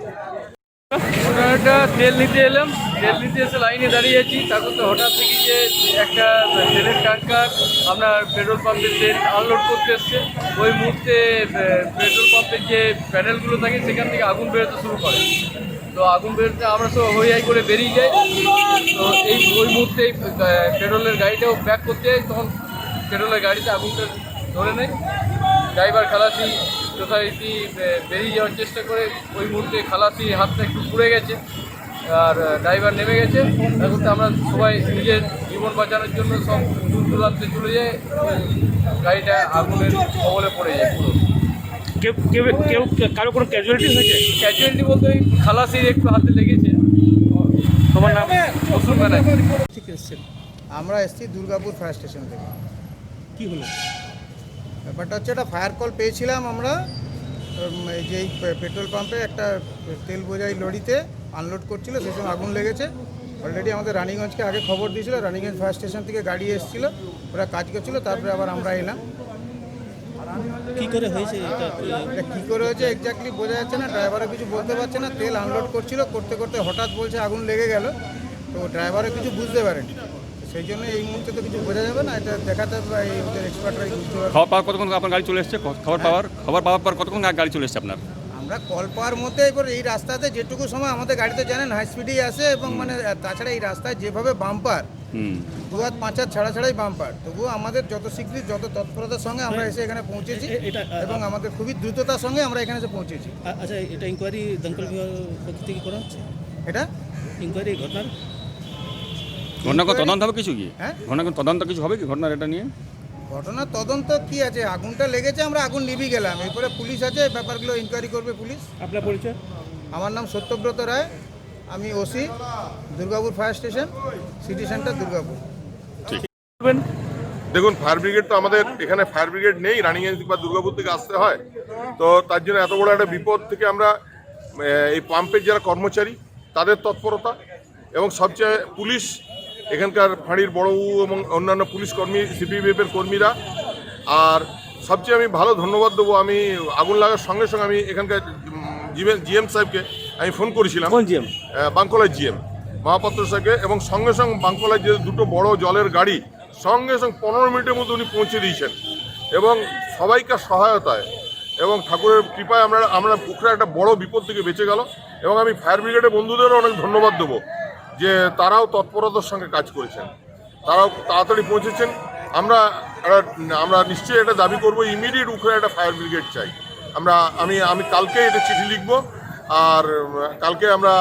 ওটা তেল নিতে এলাম, তেল নিতে এসে লাইনে দাঁড়িয়েছি, তারপর তো হঠাৎ দেখি যে একটা তেলের ট্যাঙ্কার আপনার পেট্রোল পাম্পের তেল আনলোড করতে এসছে। ওই মুহূর্তে পেট্রোল পাম্পের যে প্যানেলগুলো থাকে সেখান থেকে আগুন বেরোতে শুরু করে। তো আগুন বেরোতে আমরা সব হই করে বেরিয়ে যাই। তো ওই মুহূর্তে পেট্রোলের গাড়িটাও ব্যাক করতে যাই, তখন পেট্রোলের গাড়িতে আগুনটা ধরে নেয়। ড্রাইভার খালাসি যথারীতি বেরিয়ে যাওয়ার চেষ্টা করে, ওই মুহূর্তে খালাসি হাতটা একটু পুড়ে গেছে আর ড্রাইভার নেমে গেছে। এখন তো আমরা সবাই নিজের জীবন বাঁচানোর জন্য সব দূর দূরান্তে চলে যায়, গাড়িটা আগুনের কবলে পড়ে যায় পুরো। কেউ কারো কোনো ক্যাজুয়ালিটি হয়েছে? ক্যাজুয়ালিটি বলতে ওই খালাসির একটু হাতে লেগেছে। তোমার নাম? অসুখ ব্যানার্জি। ঠিক এসছেন? আমরা এসেছি দুর্গাপুর ফায়ার স্টেশন থেকে। কি হলো ব্যাপারটা হচ্ছে, একটা ফায়ার কল পেয়েছিলাম আমরা, যেই পেট্রোল পাম্পে একটা তেল বোঝাই লরিতে আনলোড করছিল, সেই সময় আগুন লেগেছে। অলরেডি আমাদের রানীগঞ্জকে আগে খবর দিয়েছিল, রানীগঞ্জ ফায়ার স্টেশন থেকে গাড়ি এসেছিলো, ওরা কাজ করছিল, তারপরে আবার আমরা এলাম। কি করে হয়েছে এটা কী করে হয়েছে এক্স্যাক্টলি বোঝা যাচ্ছে না, ড্রাইভারও কিছু বলতে পারছে না। তেল আনলোড করছিল, করতে করতে হঠাৎ বলছে আগুন লেগে গেল, তো ড্রাইভারও কিছু বুঝতে পারেনি। সেই জন্য এই মুহূর্তে তো কিছু বোঝা যাবে না, এটা দেখাতে হবে এই ওদের এক্সপার্টরাই বুঝতে পারবে। খবর পাওয়ার কতক্ষণ আপনার গাড়ি চলে এসছে? খবর পাওয়ার পর কতক্ষণ গাড়ি চলে এসছে আপনার? আমরা কল পাওয়ার মধ্যে এবার এই রাস্তাতে যেটুকু সময় আমাদের গাড়িতে জানেন হাই স্পিডেই আসে, এবং মানে তাছাড়া এই রাস্তায় যেভাবে বাম্পার 2 হাত 5 হাত ছাড়াই বাম্পার, তবুও আমাদের যত শীঘ্র যত তৎপরতার সঙ্গে আমরা এসে এখানে পৌঁছেছি, এবং আমাদের খুবই দ্রুততার সঙ্গে আমরা এখানে এসে পৌঁছেছি। আচ্ছা, এটা ইনকোয়ারি দমকল বিভাগের পক্ষ থেকে করা হচ্ছে? এটা ইনকোয়ারি ঘটনার তদন্ত হবে কিছু কি? হ্যাঁ, ঘটনার তদন্ত কিছু হবে কি ঘটনার এটা নিয়ে? ঘটনার তদন্ত কি আছে, আগুনটা লেগেছে, আমরা আগুন নিভি গেলাম, এরপরে পুলিশ আছে, ব্যাপারগুলো ইনকোয়ারি করবে পুলিশ। আপনার পরিচয়? আমার নাম সত্যব্রত রায়, আমি OC Durgapur fire station, city centre Durgapur. ঠিক। দেখুন, ফায়ার ব্রিগেড তো আমাদের এখানে ফায়ার ব্রিগেড নেই, রানীগঞ্জ বা দুর্গাপুর থেকে আসতে হয়। তো তার জন্য এত বড় একটা বিপদ থেকে আমরা এই পাম্পের যারা কর্মচারী তাদের তৎপরতা এবং সবচেয়ে পুলিশ, এখানকার ফাঁড়ির বড়বাবু এবং অন্যান্য পুলিশ কর্মী, সিপিবিএফের কর্মীরা। আর সবচেয়ে আমি ভালো ধন্যবাদ দেবো, আমি আগুন লাগার সঙ্গে সঙ্গে আমি এখানকার জিএম সাহেবকে আমি ফোন করেছিলাম। কোন জিএম? বাঙ্কলায় জিএম মহাপাত্র সাহেবকে, এবং সঙ্গে সঙ্গে বাঙ্কলায় যে দুটো বড় জলের গাড়ি সঙ্গে সঙ্গে 15 মিনিটের মধ্যে উনি পৌঁছে দিয়েছেন, এবং সবাইকার সহায়তায় এবং ঠাকুরের কৃপায় আমরা পুকুরে একটা বড় বিপদ থেকে বেঁচে গেল। এবং আমি ফায়ার ব্রিগেডের বন্ধুদেরও অনেক ধন্যবাদ দেবো যে তারাও তৎপরতার সঙ্গে কাজ করেছেন, তারাও তাড়াতাড়ি পৌঁছেছেন। আমরা নিশ্চয়ই এটা দাবি করবো, ইমিডিয়েট উখড়ে একটা ফায়ার ব্রিগেড চাই। আমি কালকে এটা চিঠি লিখব, আর কালকে আমরা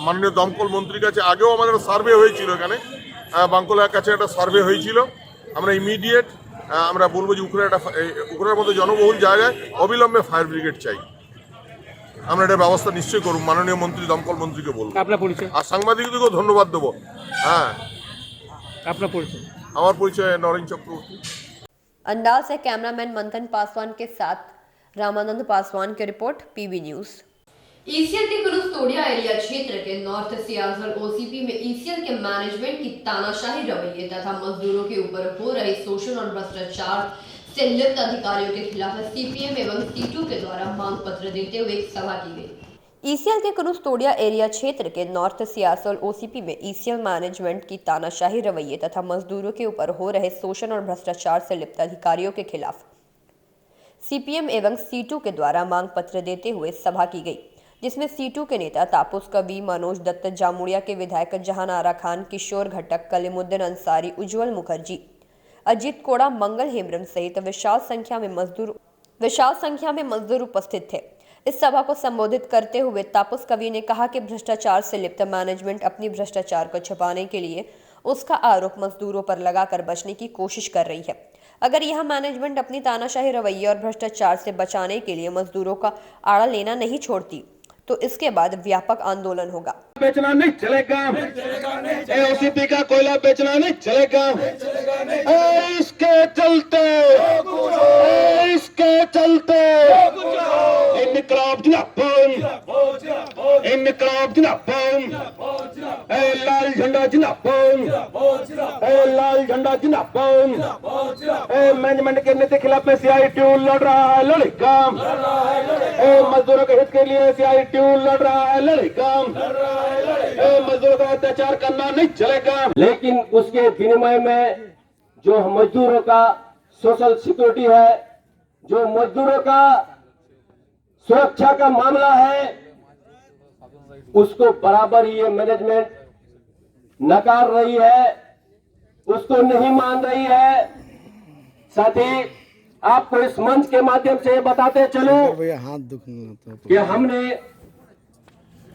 মাননীয় দমকল মন্ত্রীর কাছে, আগেও আমাদের সার্ভে হয়েছিল এখানে বাঙ্কলার কাছে একটা সার্ভে হয়েছিল, আমরা ইমিডিয়েট আমরা বলবো যে উখড়ের মতো জনবহুল জায়গায় অবিলম্বে ফায়ার ব্রিগেড চাই। আমরা এটা ব্যবস্থা নিশ্চয়ই করব, মাননীয় মন্ত্রী দমকল মন্ত্রীকে বলবো। আপনার পরিচয়? আর সাংবাদিকদেরকেও ধন্যবাদ দেবো। হ্যাঁ, আপনার পরিচয়? আমার পরিচয় নরেন চক্রবর্তী। अंदाज है कैमरामैन मंथन पासवान के साथ रामानंद पासवान की रिपोर्ट, पीबी न्यूज। ईसीएल के कुरुस्तोड़िया एरिया क्षेत्र के नॉर्थ सियालसर ओसीपी में ईसीएल के मैनेजमेंट की तानाशाही रवैये तथा मजदूरों के ऊपर हो रहे शोषण और भ्रष्टाचार से लिप्त अधिकारियों के खिलाफ सीपीएम एवं सीटू के द्वारा मांग पत्र देते हुए एक सभा की गई। ईसीएल के कुरुस्तोड़िया एरिया क्षेत्र के नॉर्थ सियालसर ओसीपी में ईसीएल मैनेजमेंट की तानाशाही रवैये तथा मजदूरों के ऊपर हो रहे शोषण और भ्रष्टाचार से लिप्त अधिकारियों के खिलाफ सीपीएम एवं सीटू के द्वारा मांग पत्र देते हुए सभा की गई, जिसमें सीटू के नेता तापुस कवि, मनोज दत्त, जामुड़िया के विधायक जहान आरा खान, किशोर घटक, कलीमुद्दीन अंसारी, उज्जवल मुखर्जी, अजीत कोड़ा, मंगल हेम्ब्रम सहित विशाल संख्या में मजदूर उपस्थित थे। इस सभा को संबोधित करते हुए तापुस कवि ने कहा कि भ्रष्टाचार से लिप्त मैनेजमेंट अपनी भ्रष्टाचार को छुपाने के लिए उसका आरोप मजदूरों पर लगाकर बचने की कोशिश कर रही है। अगर यह मैनेजमेंट अपनी तानाशाही रवैये और भ्रष्टाचार से बचाने के लिए मजदूरों का आड़ा लेना नहीं छोड़ती तो इसके बाद व्यापक आंदोलन होगा। बेचना नहीं चलेगा, ओसीपी का कोयला बेचना नहीं चलेगा। इसके चलते इनकलाब जिंदाबाद, लाल झंडा जिंदाबाद, लाल झंडा जिंदाबाद। मैनेजमेंट के नीति के खिलाफ में सीआईटीयू लड़ रहा है, लड़ेगा। मजदूरों के हित के लिए सीआईटीयू लड़ रहा है, लड़ेगा। मजदूरों का अत्याचार करना नहीं चलेगा, लेकिन उसके विनिमय में जो मजदूरों का सोशल सिक्योरिटी है, जो मजदूरों का सुरक्षा का मामला है, उसको बराबर ये मैनेजमेंट नकार रही है, उसको नहीं मान रही है। साथ ही आपको इस मंच के माध्यम से बताते चलूं कि हमने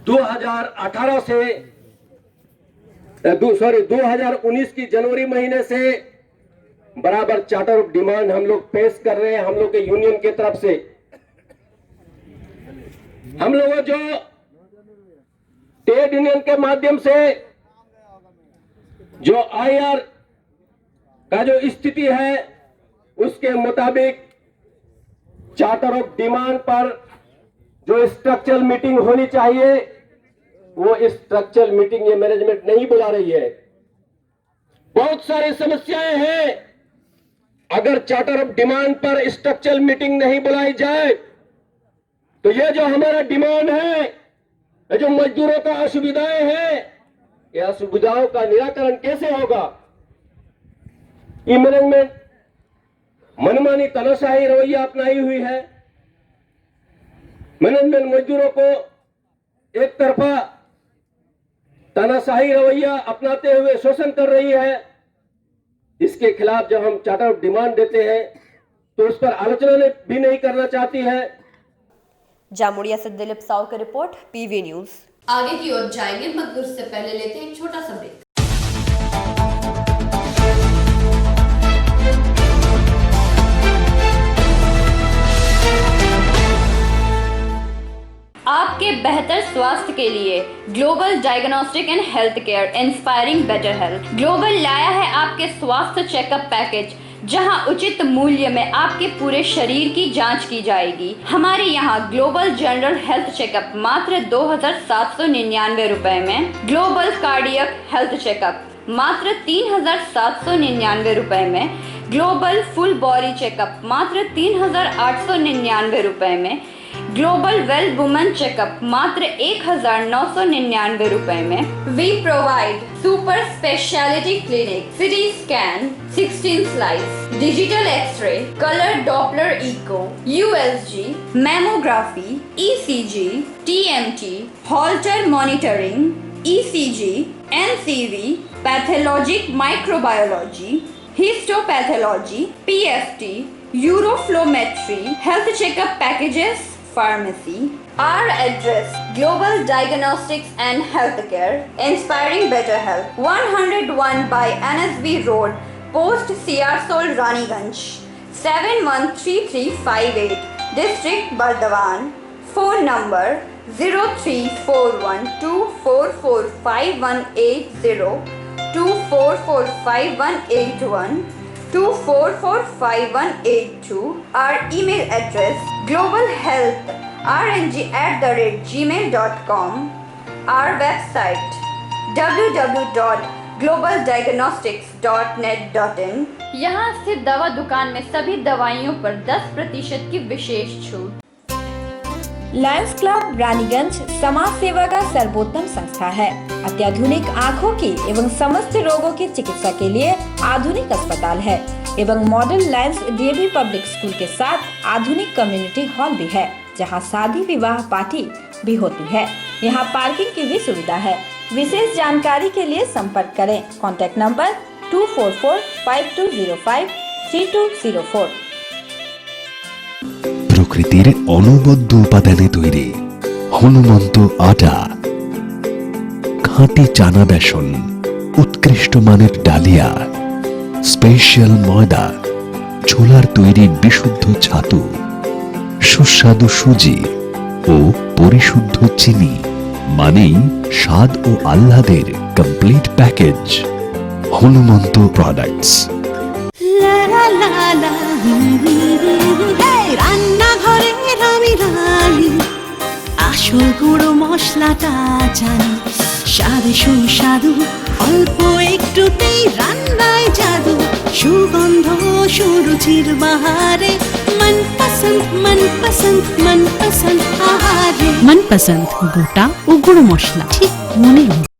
2019 की जनवरी महीने से बराबर चार्टर ऑफ डिमांड हम लोग पेश कर रहे हैं। हम लोग के यूनियन की तरफ से हम लोग जो ट्रेड यूनियन के माध्यम से जो आईआर का जो स्थिति है उसके मुताबिक चार्टर ऑफ डिमांड पर जो स्ट्रक्चरल मीटिंग होनी चाहिए वो स्ट्रक्चरल मीटिंग ये मैनेजमेंट नहीं बुला रही है। बहुत सारी समस्याएं हैं। अगर चार्टर ऑफ डिमांड पर स्ट्रक्चरल मीटिंग नहीं बुलाई जाए तो ये जो हमारा डिमांड है, ये जो मजदूरों का असुविधाएं हैं, ये असुविधाओं का निराकरण कैसे होगा? ये मैनेजमेंट मनमानी तानाशाही रवैया अपनाई हुई है। मैनेजमेंट मजदूरों को एक तरफा तानाशाही रवैया अपनाते हुए शोषण कर रही है। इसके खिलाफ जब हम चार्टर ऑफ डिमांड देते हैं तो उस पर आलोचना भी नहीं करना चाहती है। जामुड़िया से दिलीप साव की रिपोर्ट, पीवी न्यूज। आगे की ओर जाएंगे मगर उससे पहले लेते हैं एक छोटा सा ब्रेक। आपके बेहतर स्वास्थ्य के लिए global diagnostic and health care inspiring better health. Global लाया है आपके स्वास्थ्य चेकअप पैकेज जहां उचित मूल्य में आपके पूरे शरीर की जांच की जाएगी। हमारे यहां ग्लोबल जनरल हेल्थ चेकअप मात्र 2,799 रुपए में, ग्लोबल कार्डियक हेल्थ चेकअप मात्र 3,799 रुपए में, ग्लोबल फुल बॉडी चेकअप मात्र 3,899 रुपए में, ग्लोबल वेल वुमेन चेकअप मात्र 1,999 रुपए में। We provide super speciality clinic, CT scan, 16 slice, digital x ray, colour Doppler echo, USG, mammography, ECG, TMT, Holter monitoring, ECG, NCV, pathologic microbiology, histopathology, PFT, uroflowmetry, health checkup packages, pharmacy. Our address: Global Diagnostics and Healthcare, Inspiring Better Health, 101 by NSB Road, Post Siarsol, Raniganj, 713358, District Bardhaman. Phone number 0341244580, 24458181, 24458182. Our email address: globalhealthrng@gmail.com. Our website: www.globaldiagnostics.net.in. यहाँ स्थित दवा दुकान में सभी दवाइयों पर 10% की विशेष छूट। लायंस क्लब रानीगंज समाज सेवा का सर्वोत्तम संस्था है। अत्याधुनिक आँखों की एवं समस्त रोगों की चिकित्सा के लिए आधुनिक अस्पताल है एवं model Lions DAV public school के साथ आधुनिक कम्युनिटी हॉल भी है, जहां शादी विवाह पार्टी भी होती है। यहां पार्किंग की भी सुविधा है। विशेष जानकारी के लिए संपर्क करें। Contact number 244-5205-3204। প্রকৃতির অনবদ্য উপাদানে তৈরি হনুমন্ত আটা, খাঁটি চানা বেসন, উৎকৃষ্ট মানের ডালিয়া, স্পেশাল ময়দা, ছোলার তৈরি বিশুদ্ধ ছাতু, সুস্বাদু সুজি ও পরিশুদ্ধ চিনি, মানেই স্বাদ ও আহ্লাদের কমপ্লিট প্যাকেজ। হনুমন্ত প্রোডাক্টস। রান্নাঘরে আমি রানী, আসল গুঁড়ো মশলাটা জানি, স্বাদে সুস্বাদু, অল্প একটুতেই রান্নায় জাদু, সুগন্ধ সুরুচির বাহারে, মনপসন্দ আহারে। মনপসন্দ গোটা ও গুঁড়ো মশলা ঠিক মনের মতো।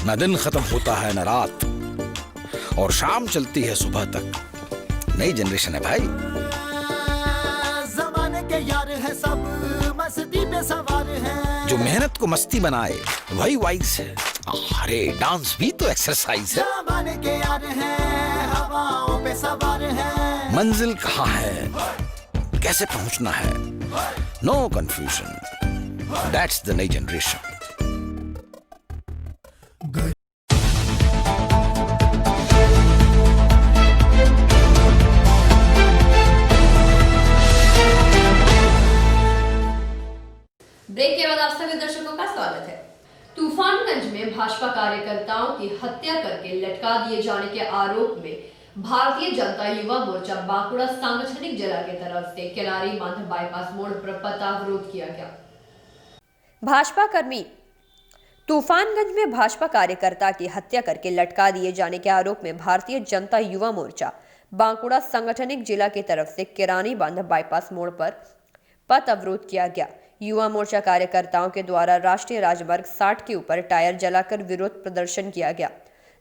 न दिन खत्म होता है न रात, और शाम चलती है सुबह तक। नई जनरेशन है भाई। ज़माने के यार है सब, मस्ती पे सवार है। जो मेहनत को मस्ती बनाए वही वाइज है। अरे डांस भी तो एक्सरसाइज है। ज़माने के यार है, हवाओं पे सवार है। मंजिल कहाँ है, कैसे पहुंचना है, नो कंफ्यूजन। दैट्स द नई जनरेशन। ब्रेक के बाद आप सभी दर्शकों का स्वागत है। तूफानगंज में भाजपा कार्यकर्ताओं की हत्या करके लटका दिए जाने के आरोप में भारतीय जनता युवा मोर्चा बांकुड़ा सांगठनिक जिला की तरफ से किनारी बांध बाईपास मोड़ पर पथ अवरोध किया गया। भाजपा कर्मी तूफानगंज में भाजपा कार्यकर्ता की हत्या करके लटका दिए जाने के आरोप में भारतीय जनता युवा मोर्चा बांकुड़ा सांगठनिक जिला की तरफ से किरानी बांध बाईपास मोड़ पर पथ अवरोध किया गया। युवा मोर्चा कार्यकर्ताओं के द्वारा राष्ट्रीय राजमार्ग 60 के ऊपर टायर जलाकर विरोध प्रदर्शन किया गया,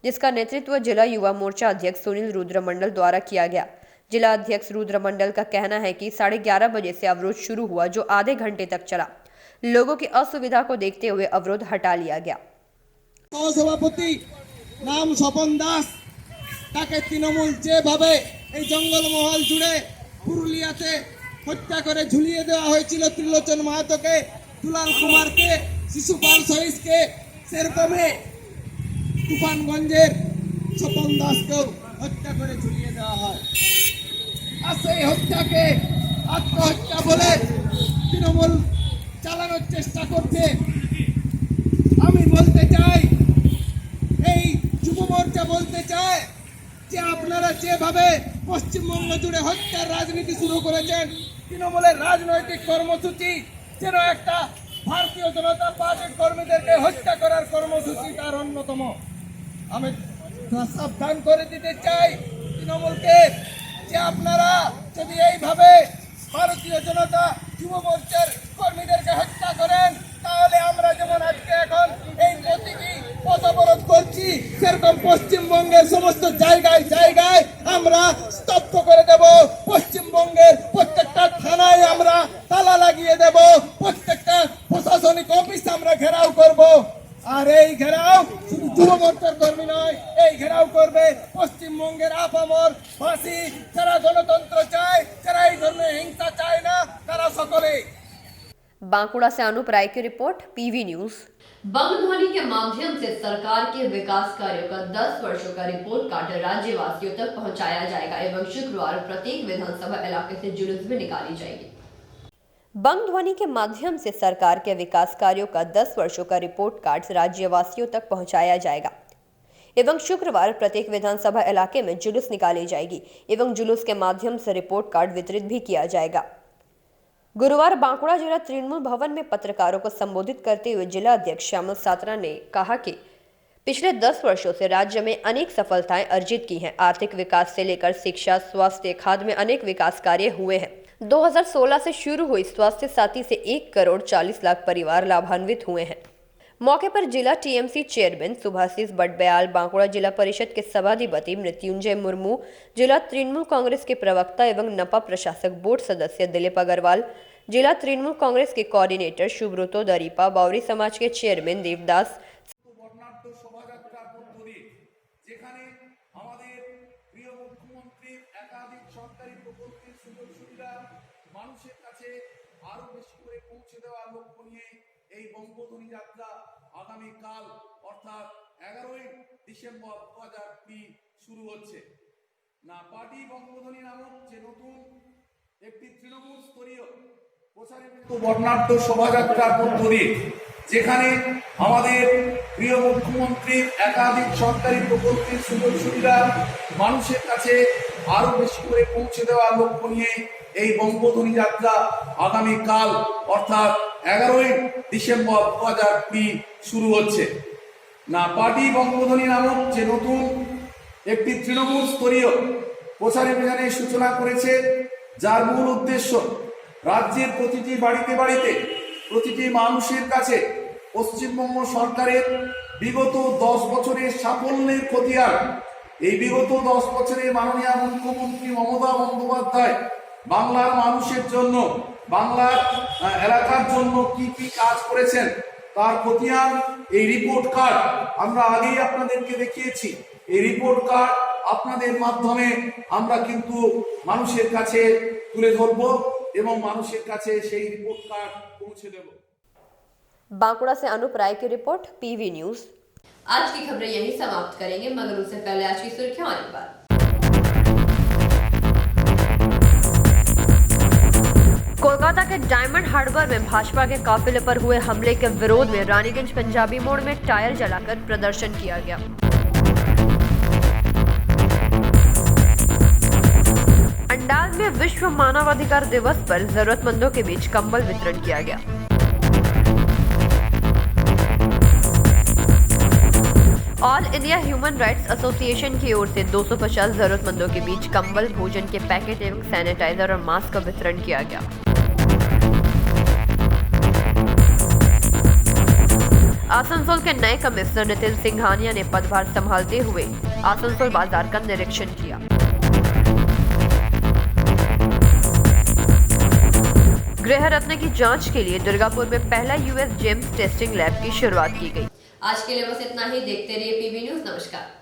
जिसका नेतृत्व जिला युवा मोर्चा अध्यक्ष सुनील रुद्रमंडल द्वारा किया गया। जिला अध्यक्ष रुद्रमंडल का कहना है कि 11:30 बजे से अवरोध शुरू हुआ, जो आधे घंटे तक चला। लोगों की असुविधा को देखते हुए अवरोध हटा लिया गया। সভাপতি নাম স্বপন দাস, তাকে তৃণমূল যেভাবে এই জঙ্গলমহল জুড়ে পুরুলিয়াতে হত্যা করে ঝুলিয়ে দেওয়া হয়েছিল ত্রিলোচন মাহাতোকে, দুলাল কুমারকে, শিশুপাল সহিসকে, সেরকমে তুফানগঞ্জের স্বপন দাসকেও হত্যা করে ঝুলিয়ে দেওয়া হয়। আর সেই হত্যাকে আত্মহত্যা বলে তৃণমূল চালানোর চেষ্টা করছে। আমি বলতে চাই, এই যুব মোর্চা বলতে চায় যে আপনারা যেভাবে পশ্চিমবঙ্গ জুড়ে হত্যার রাজনীতি শুরু করেছেন, তৃণমূলের রাজনৈতিক কর্মসূচি যেন একটা ভারতীয় জনতা পার্টির কর্মীদেরকে হত্যা করার কর্মসূচি তার অন্যতম। আমি সাবধান করে দিতে চাই তৃণমূলকে যে আপনারা যদি এইভাবে ভারতীয় জনতা যুব মোর্চার কর্মীদেরকে হত্যা করেন, তাহলে আমরা যেমন আজকে এখন এই প্রতীকী পথ অবরোধ করছি, সেরকম পশ্চিমবঙ্গের সমস্ত জায়গায় জায়গায় আমরা স্তব্ধ করে দেব। পশ্চিমবঙ্গের প্রত্যেকটা থানায় আমরা তালা লাগিয়ে দেব, প্রত্যেকটা প্রশাসনিক অফিস আমরা ঘেরাও করব। আর এই ঘেরাও শুধু যুব মোর্চার কর্মী নয়, এই ঘেরাও করবে পশ্চিমবঙ্গের আপামর ফাঁসি যারা গণতন্ত্র চায়, যারা এই ধরনের হিংসা চায় না, তারা সকলে। बांकुड़ा से अनूप राय की रिपोर्ट, पीवी न्यूज। बंग ध्वनि के माध्यम से सरकार के विकास कार्यों का 10 वर्षों का रिपोर्ट कार्ड राज्यवासियों तक पहुंचाया जाएगा एवं शुक्रवार प्रत्येक विधानसभा इलाके से जुलूस भी निकाली जाएगी। बंग ध्वनि के माध्यम से सरकार के विकास कार्यों का 10 वर्षों का रिपोर्ट कार्ड राज्यवासियों तक पहुंचाया जाएगा एवं शुक्रवार प्रत्येक विधानसभा इलाके में जुलूस निकाली जाएगी एवं जुलूस के माध्यम से रिपोर्ट कार्ड वितरित भी किया जाएगा। गुरुवार बांकुड़ा जिला तृणमूल भवन में पत्रकारों को संबोधित करते हुए जिला अध्यक्ष श्यामल सात्रा ने कहा कि पिछले 10 वर्षों से राज्य में अनेक सफलताएं अर्जित की हैं। आर्थिक विकास से लेकर शिक्षा, स्वास्थ्य, खाद्य में अनेक विकास कार्य हुए हैं। 2016 से शुरू हुई स्वास्थ्य साथी से 1,40,00,000 परिवार लाभान्वित हुए हैं। मौके पर जिला टीएमसी चेयरमैन सुभाषिस बटबयाल, बांकुड़ा जिला परिषद के सभाधिपति मृत्युंजय मुर्मू, जिला तृणमूल कांग्रेस के प्रवक्ता एवं नपा प्रशासक बोर्ड सदस्य दिलीप अग्रवाल, जिला तृणमूल कांग्रेस के कोऑर्डिनेटर सुब्रतो दरीपा, बावरी समाज के चेयरमैन देवदास, যেখানে আমাদের প্রিয় মুখ্যমন্ত্রীর একাধিক সরকারি প্রকল্পের সুযোগ সুবিধা মানুষের কাছে আরো বেশি করে পৌঁছে দেওয়ার লক্ষ্য নিয়ে এই বঙ্গধ্বনি যাত্রা আগামীকাল অর্থাৎ 11ই ডিসেম্বর 2020 শুরু হচ্ছে। না পার্টি বঙ্গধ্বনি নামক যে নতুন একটি তৃণমূল স্তরীয় বর্ণাঢ্য শোভাযাত্রার মধ্য দিয়ে যেখানে আমাদের প্রিয় মুখ্যমন্ত্রীর একাধিক সরকারি প্রকল্পের সুযোগ সুবিধা মানুষের কাছে আরো বেশি করে পৌঁছে দেওয়ার লক্ষ্য নিয়ে এই বঙ্গধ্বনি যাত্রা আগামীকাল অর্থাৎ 11ই ডিসেম্বর 2020 শুরু হচ্ছে। না পার্টি বঙ্গধ্বনি নামক যে নতুন একটি তৃণমূল স্তরীয় প্রচার অভিযানের সূচনা করেছে, যার মূল উদ্দেশ্য রাজ্যের প্রতিটি বাড়িতে বাড়িতে প্রতিটি মানুষের কাছে পশ্চিমবঙ্গ সরকারের বিগত 10 বছরের সাফল্যের খতিয়ান, এই বিগত 10 বছরে মাননীয় মুখ্যমন্ত্রী মমতা বন্দ্যোপাধ্যায় বাংলার মানুষের জন্য, বাংলার এলাকার জন্য কি কি কাজ করেছেন তার খতিয়ান এই রিপোর্ট কার্ড আমরা আগেই আপনাদেরকে দেখিয়েছি। এই রিপোর্ট কার্ড আপনাদের মাধ্যমে আমরা কিন্তু মানুষের কাছে তুলে ধরবো এবং মানুষের কাছে সেই রিপোর্ट कार्ड पहुंचे देव। बांकुड़ा से अनूप राय की रिपोर्ट, पीवी न्यूज। आज की खबरें यहीं समाप्त करेंगे, मगर उससे पहले आज की सुर्खियां और एक बार। कोलकाता के डायमंड हार्बर में भाजपा के काफिले पर हुए हमले के विरोध में रानीगंज पंजाबी मोड़ में टायर जलाकर प्रदर्शन किया गया। अंडाल में विश्व मानवाधिकार दिवस पर जरूरतमंदों के बीच कंबल वितरण किया गया। All India human rights association की ओर से 250 जरूरतमंदों के बीच कंबल, भोजन के पैकेट एवं सैनिटाइजर और मास्क का वितरण किया गया। आसनसोल के नए कमिश्नर नितिन सिंघानिया ने पदभार संभालते हुए आसनसोल बाजार का निरीक्षण किया। गृह रत्न की जांच के लिए दुर्गापुर में पहला यूएस जेम्स टेस्टिंग लैब की शुरुआत की गई। आज के लिए बस इतना ही। देखते रहिए पीवी न्यूज। नमस्कार।